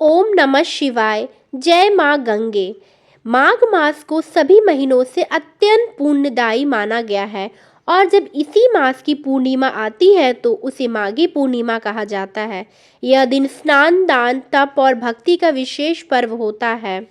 ओम नमः शिवाय। जय माँ गंगे। माघ मास को सभी महीनों से अत्यंत पुण्यदायी माना गया है और जब इसी मास की पूर्णिमा आती है तो उसे माघी पूर्णिमा कहा जाता है। यह दिन स्नान, दान, तप और भक्ति का विशेष पर्व होता है।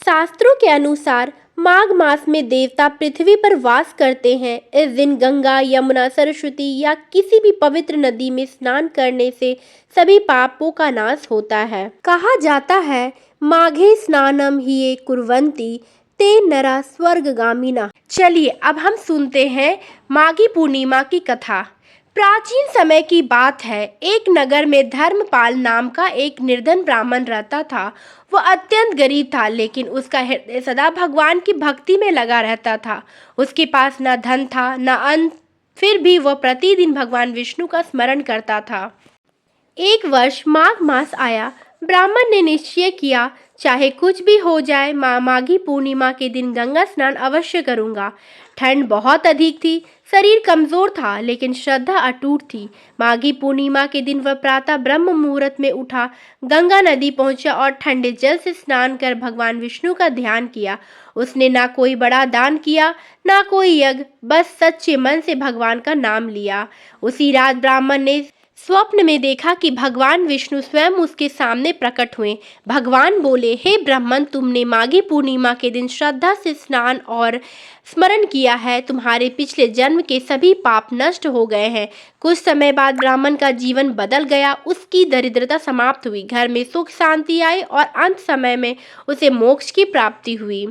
शास्त्रों के अनुसार माघ मास में देवता पृथ्वी पर वास करते हैं। इस दिन गंगा, यमुना, सरस्वती या किसी भी पवित्र नदी में स्नान करने से सभी पापों का नाश होता है। कहा जाता है, माघे स्नानम हिये कुर्वन्ति ते नरा स्वर्गगामिना। चलिए अब हम सुनते हैं माघी पूर्णिमा की कथा। प्राचीन समय की बात है, एक नगर में धर्मपाल नाम का एक निर्धन ब्राह्मण रहता था। वह अत्यंत गरीब था, लेकिन उसका हृदय सदा भगवान की भक्ति में लगा रहता था। उसके पास न धन था न अन्न, फिर भी वह प्रतिदिन भगवान विष्णु का स्मरण करता था। एक वर्ष माघ मास आया। ब्राह्मण ने निश्चय किया, चाहे कुछ भी हो जाए, माघी पूर्णिमा के दिन गंगा स्नान अवश्य करूंगा। ठंड बहुत अधिक थी, शरीर कमजोर था, लेकिन श्रद्धा अटूट थी। माघी पूर्णिमा के दिन वह प्रातः ब्रह्म मुहूर्त में उठा, गंगा नदी पहुंचा और ठंडे जल से स्नान कर भगवान विष्णु का ध्यान किया। उसने ना कोई बड़ा दान किया, ना कोई यज्ञ, बस सच्चे मन से भगवान का नाम लिया। उसी रात ब्राह्मण ने स्वप्न में देखा कि भगवान विष्णु स्वयं उसके सामने प्रकट हुए। भगवान बोले, हे ब्राह्मण, तुमने माघी पूर्णिमा के दिन श्रद्धा से स्नान और स्मरण किया है, तुम्हारे पिछले जन्म के सभी पाप नष्ट हो गए हैं। कुछ समय बाद ब्राह्मण का जीवन बदल गया। उसकी दरिद्रता समाप्त हुई, घर में सुख शांति आई और अंत समय में उसे मोक्ष की प्राप्ति हुई।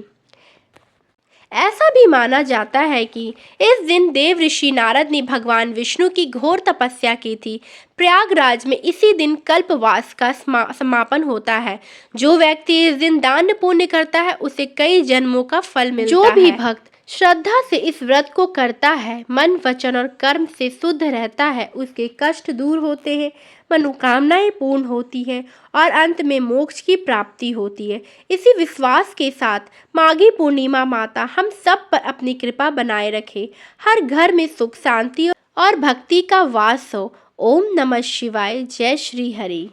ऐसा भी माना जाता है कि इस दिन देव ऋषि नारद ने भगवान विष्णु की घोर तपस्या की थी। प्रयागराज में इसी दिन कल्पवास का समापन होता है। जो व्यक्ति इस दिन दान पुण्य करता है उसे कई जन्मों का फल मिलता है। जो भी भक्त श्रद्धा से इस व्रत को करता है, मन, वचन और कर्म से शुद्ध रहता है, उसके कष्ट दूर होते हैं, मनोकामनाएं पूर्ण होती हैं और अंत में मोक्ष की प्राप्ति होती है। इसी विश्वास के साथ माघी पूर्णिमा माता हम सब पर अपनी कृपा बनाए रखे। हर घर में सुख, शांति और भक्ति का वास हो। ओम नमः शिवाय। जय श्री हरि।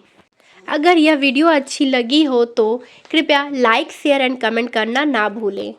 अगर यह वीडियो अच्छी लगी हो तो कृपया लाइक, शेयर एंड कमेंट करना ना भूलें।